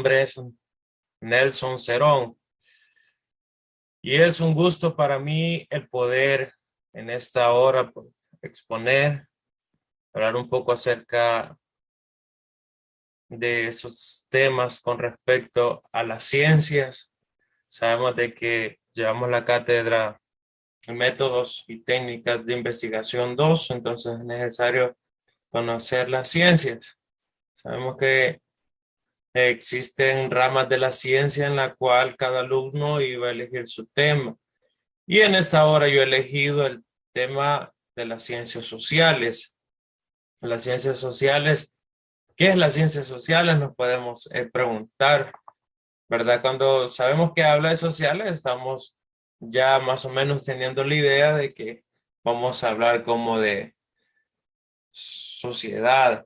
nombre es Nelson Cerón y es un gusto para mí el poder en esta hora exponer, hablar un poco acerca de esos temas con respecto a las ciencias. Sabemos de que llevamos la cátedra Métodos y Técnicas de Investigación 2, entonces es necesario conocer las ciencias. Sabemos que existen ramas de la ciencia en la cual cada alumno iba a elegir su tema. Y en esta hora yo he elegido el tema de las ciencias sociales. Las ciencias sociales, ¿qué es las ciencias sociales? Nos podemos preguntar, ¿verdad? Cuando sabemos que habla de sociales, estamos ya más o menos teniendo la idea de que vamos a hablar como de sociedad.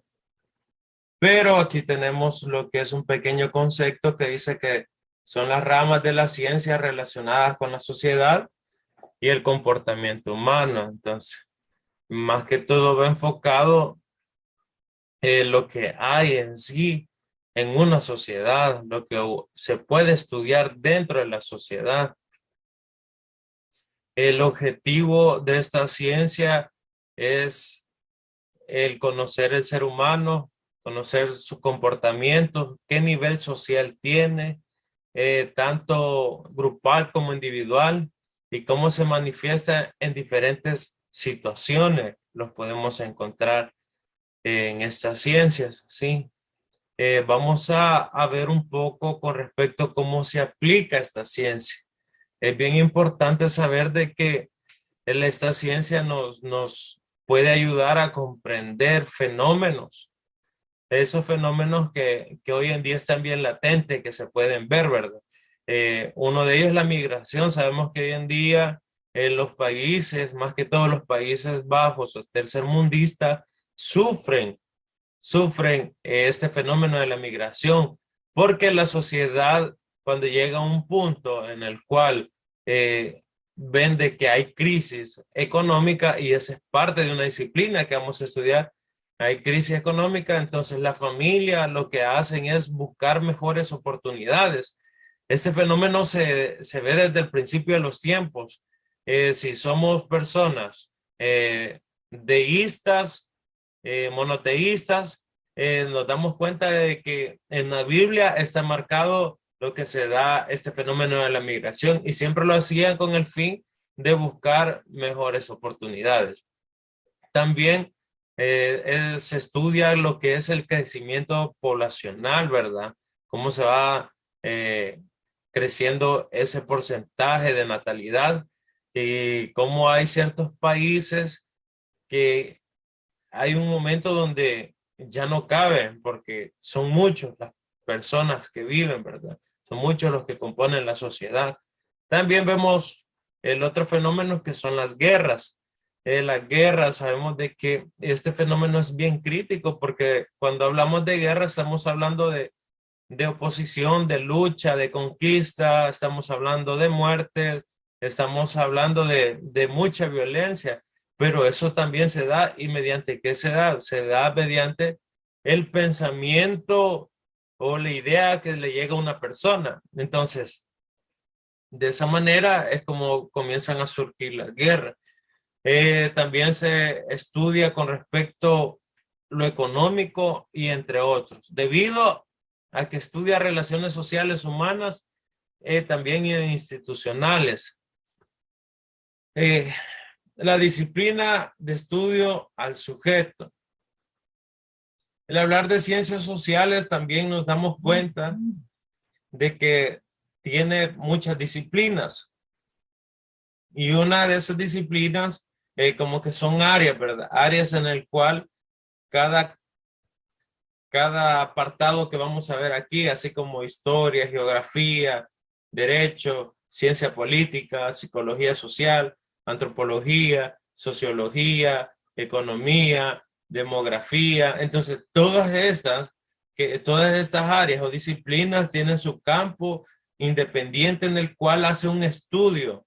Pero aquí tenemos lo que es un pequeño concepto que dice que son las ramas de la ciencia relacionadas con la sociedad y el comportamiento humano. Entonces, más que todo va enfocado en lo que hay en sí en una sociedad, lo que se puede estudiar dentro de la sociedad. El objetivo de esta ciencia es el conocer el ser humano, conocer su comportamiento, qué nivel social tiene, tanto grupal como individual, y cómo se manifiesta en diferentes situaciones. Los podemos encontrar en estas ciencias, ¿sí? Vamos a ver un poco con respecto a cómo se aplica esta ciencia. Es bien importante saber de que esta ciencia nos puede ayudar a comprender fenómenos, esos fenómenos que hoy en día están bien latentes, que se pueden ver, ¿verdad? Uno de ellos es la migración. Sabemos que hoy en día los países, más que todos los países bajos o tercermundistas, sufren este fenómeno de la migración, porque la sociedad, cuando llega a un punto en el cual ven de que hay crisis económica, y esa es parte de una disciplina que vamos a estudiar, hay crisis económica, entonces la familia lo que hacen es buscar mejores oportunidades. Este fenómeno se ve desde el principio de los tiempos. Si somos personas deístas, monoteístas, nos damos cuenta de que en la Biblia está marcado lo que se da este fenómeno de la migración, y siempre lo hacían con el fin de buscar mejores oportunidades. También se estudia lo que es el crecimiento poblacional, ¿verdad? Cómo se va creciendo ese porcentaje de natalidad, y cómo hay ciertos países que hay un momento donde ya no caben porque son muchos las personas que viven, ¿verdad? Son muchos los que componen la sociedad. También vemos el otro fenómeno que son las guerras. Las guerras, sabemos de que este fenómeno es bien crítico, porque cuando hablamos de guerra estamos hablando de oposición, de lucha, de conquista, estamos hablando de muerte, estamos hablando de mucha violencia, pero eso también se da. ¿Y mediante qué se da? Se da mediante el pensamiento o la idea que le llega a una persona. Entonces, de esa manera es como comienzan a surgir las guerras. También se estudia con respecto lo económico y entre otros. Debido a que estudia relaciones sociales humanas, también institucionales. La disciplina de estudio al sujeto. El hablar de ciencias sociales también nos damos cuenta de que tiene muchas disciplinas, y una de esas disciplinas como que son áreas, ¿verdad? Áreas en el cual cada apartado que vamos a ver aquí, así como historia, geografía, derecho, ciencia política, psicología social, antropología, sociología, economía, demografía. Entonces, todas estas áreas o disciplinas tienen su campo independiente en el cual hace un estudio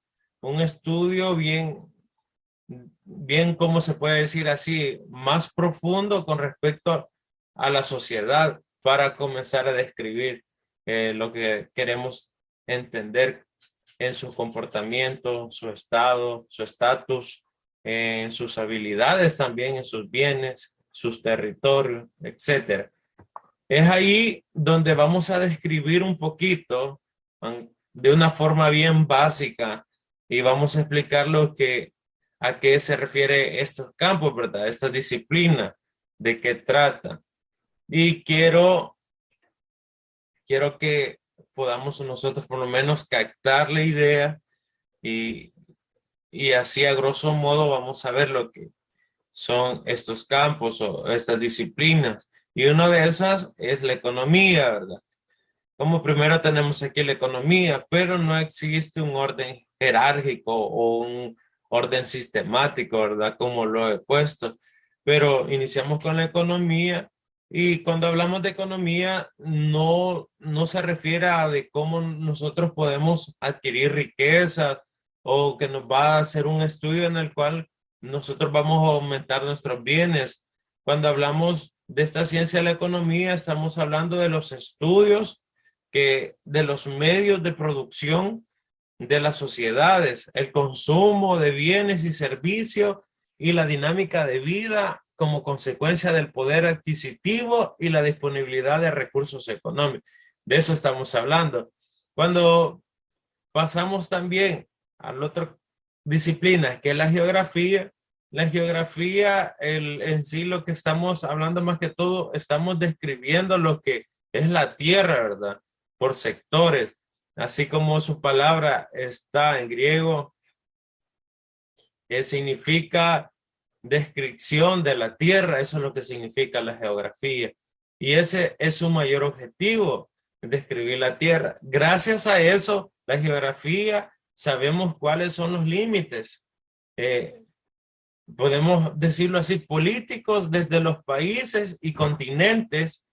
bien, ¿cómo se puede decir así? Más profundo con respecto a la sociedad para comenzar a describir. lo que queremos entender en su comportamiento, su estado, su estatus, en sus habilidades también, en sus bienes, sus territorios, etcétera. Es ahí donde vamos a describir un poquito, de una forma bien básica, y vamos a explicar a qué se refiere estos campos, ¿verdad? Esta disciplina, de qué trata. Y quiero que podamos nosotros por lo menos captar la idea y, y así a grosso modo vamos a ver lo que son estos campos o estas disciplinas. Y una de esas es la economía, ¿verdad? Como primero tenemos aquí la economía, pero no existe un orden jerárquico o un orden sistemático, ¿verdad? Como lo he puesto. Pero iniciamos con la economía y cuando hablamos de economía no se refiere a de cómo nosotros podemos adquirir riqueza o que nos va a hacer un estudio en el cual nosotros vamos a aumentar nuestros bienes. Cuando hablamos de esta ciencia de la economía, estamos hablando de los estudios de los medios de producción de las sociedades, el consumo de bienes y servicios y la dinámica de vida como consecuencia del poder adquisitivo y la disponibilidad de recursos económicos. De eso estamos hablando. Cuando pasamos también a la otra disciplina, que es la geografía en sí lo que estamos hablando más que todo, estamos describiendo lo que es la tierra, ¿verdad? Por sectores, así como su palabra está en griego, que significa descripción de la tierra, eso es lo que significa la geografía. Y ese es su mayor objetivo, describir la tierra. Gracias a eso, la geografía, sabemos cuáles son los límites. Podemos decirlo así, políticos desde los países y continentes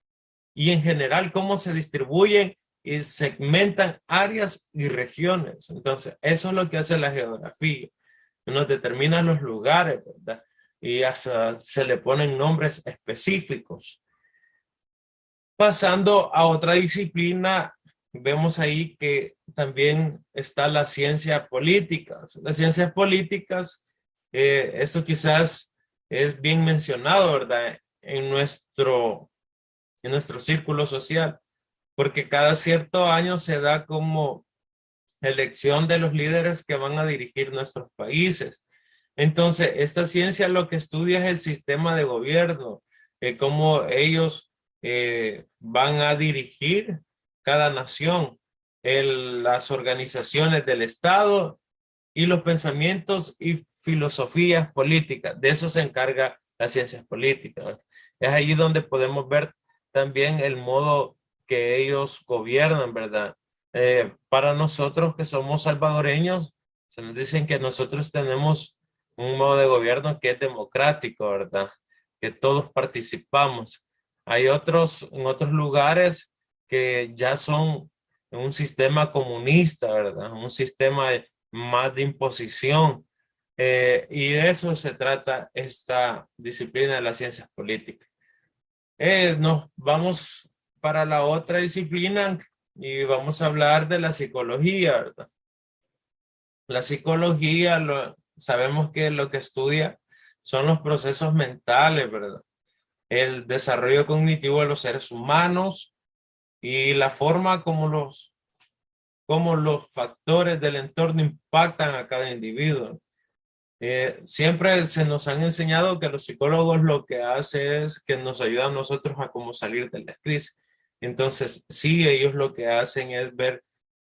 y en general cómo se distribuyen y segmentan áreas y regiones. Entonces, eso es lo que hace la geografía. Nos determina los lugares, ¿verdad? Y hasta se le ponen nombres específicos. Pasando a otra disciplina, vemos ahí que también está la ciencia política. Las ciencias políticas, esto quizás es bien mencionado, ¿verdad? En nuestro círculo social, porque cada cierto año se da como elección de los líderes que van a dirigir nuestros países. Entonces, esta ciencia lo que estudia es el sistema de gobierno, cómo ellos van a dirigir cada nación, las organizaciones del Estado y los pensamientos y filosofías políticas. De eso se encarga las ciencias políticas, ¿verdad? Es ahí donde podemos ver también el modo que ellos gobiernan, ¿verdad? Para nosotros que somos salvadoreños, se nos dicen que nosotros tenemos un modo de gobierno que es democrático, ¿verdad? Que todos participamos. Hay en otros lugares que ya son un sistema comunista, ¿verdad? Un sistema más de imposición. Y de eso se trata esta disciplina de las ciencias políticas. Nos vamos para la otra disciplina y vamos a hablar de la psicología, ¿verdad? La psicología, sabemos que lo que estudia son los procesos mentales, ¿verdad? El desarrollo cognitivo de los seres humanos y la forma como los factores del entorno impactan a cada individuo. Siempre se nos han enseñado que los psicólogos lo que hacen es que nos ayudan a nosotros a cómo salir de la crisis. Entonces, sí, ellos lo que hacen es ver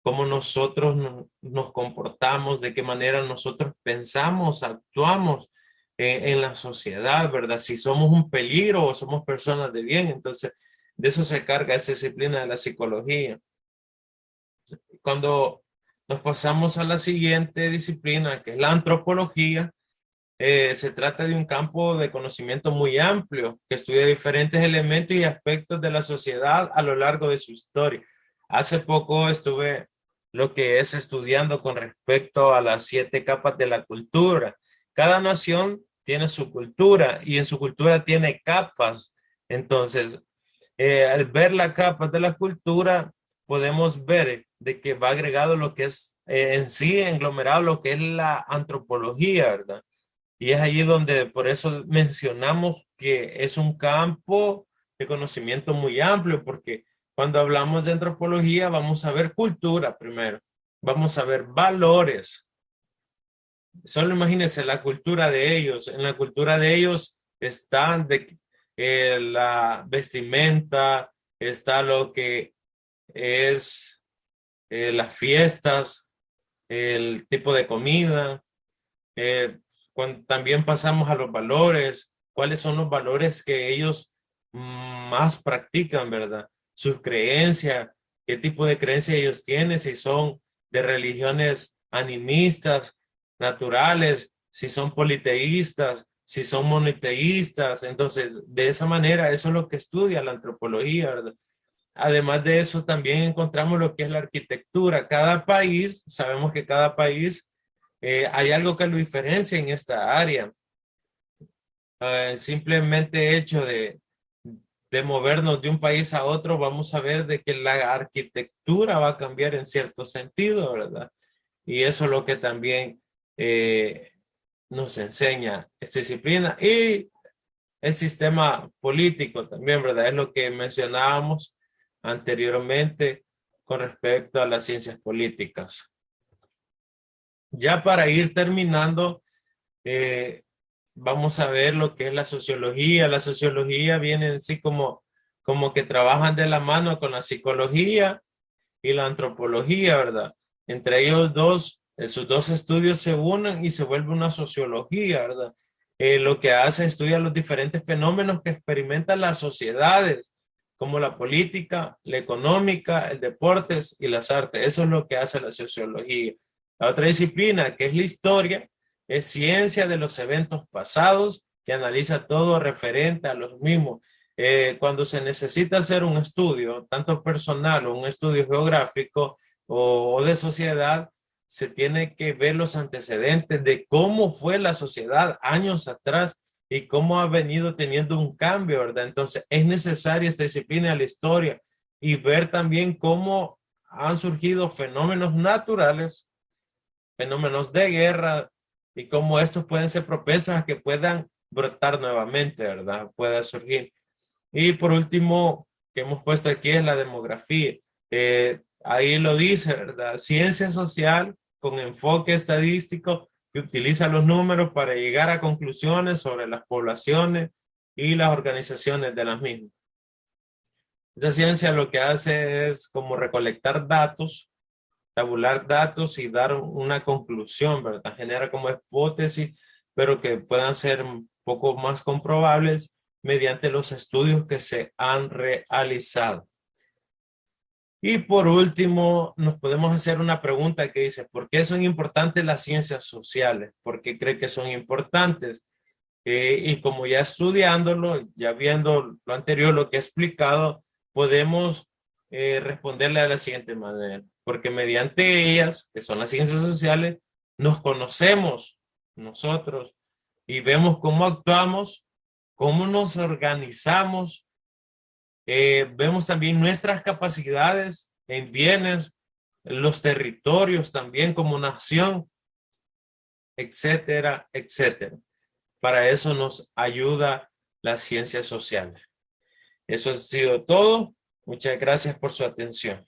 cómo nosotros nos comportamos, de qué manera nosotros pensamos, actuamos en la sociedad, ¿verdad? Si somos un peligro o somos personas de bien. Entonces, de eso se carga esa disciplina de la psicología. Cuando nos pasamos a la siguiente disciplina, que es la antropología, se trata de un campo de conocimiento muy amplio que estudia diferentes elementos y aspectos de la sociedad a lo largo de su historia. Hace poco estuve lo que es estudiando con respecto a las 7 capas de la cultura. Cada nación tiene su cultura y en su cultura tiene capas. Entonces, al ver las capas de la cultura, podemos ver de que va agregado lo que es en sí englomerado lo que es la antropología, ¿verdad? Y es allí donde por eso mencionamos que es un campo de conocimiento muy amplio, porque cuando hablamos de antropología vamos a ver cultura primero, vamos a ver valores. Solo imagínense la cultura de ellos. En la cultura de ellos están la vestimenta, está lo que es las fiestas, el tipo de comida. También pasamos a los valores, cuáles son los valores que ellos más practican, ¿verdad? Sus creencias, qué tipo de creencias ellos tienen, si son de religiones animistas, naturales, si son politeístas, si son monoteístas. Entonces, de esa manera, eso es lo que estudia la antropología, ¿verdad? Además de eso, también encontramos lo que es la arquitectura. Cada país, sabemos que cada país hay algo que lo diferencia en esta área. Simplemente hecho de movernos de un país a otro, vamos a ver de que la arquitectura va a cambiar en cierto sentido, ¿verdad? Y eso es lo que también nos enseña esta disciplina. Y el sistema político también, ¿verdad? Es lo que mencionábamos anteriormente con respecto a las ciencias políticas. Ya para ir terminando, vamos a ver lo que es la sociología. La sociología viene en sí como que trabajan de la mano con la psicología y la antropología, ¿verdad? Entre ellos dos, sus dos estudios se unen y se vuelve una sociología, ¿verdad? Lo que hace es estudiar los diferentes fenómenos que experimentan las sociedades, como la política, la económica, el deportes y las artes. Eso es lo que hace la sociología. La otra disciplina, que es la historia, es ciencia de los eventos pasados, que analiza todo referente a los mismos. Cuando se necesita hacer un estudio, tanto personal o un estudio geográfico o de sociedad, se tiene que ver los antecedentes de cómo fue la sociedad años atrás y cómo ha venido teniendo un cambio, ¿verdad? Entonces es necesaria esta disciplina de la historia y ver también cómo han surgido fenómenos naturales, fenómenos de guerra y cómo estos pueden ser propensos a que puedan brotar nuevamente, ¿verdad? Pueda surgir. Y por último, que hemos puesto aquí es la demografía. Ahí lo dice, ¿verdad? Ciencia social con enfoque estadístico que utiliza los números para llegar a conclusiones sobre las poblaciones y las organizaciones de las mismas. Esa ciencia lo que hace es como recolectar datos, tabular datos y dar una conclusión, ¿verdad? Genera como hipótesis, pero que puedan ser un poco más comprobables mediante los estudios que se han realizado. Y por último, nos podemos hacer una pregunta que dice, ¿por qué son importantes las ciencias sociales? ¿Por qué cree que son importantes? Y como ya estudiándolo, ya viendo lo anterior, lo que he explicado, podemos responderle de la siguiente manera. Porque mediante ellas, que son las ciencias sociales, nos conocemos nosotros y vemos cómo actuamos, cómo nos organizamos, vemos también nuestras capacidades en bienes, los territorios también como nación, etcétera, etcétera. Para eso nos ayuda las ciencias sociales. Eso ha sido todo. Muchas gracias por su atención.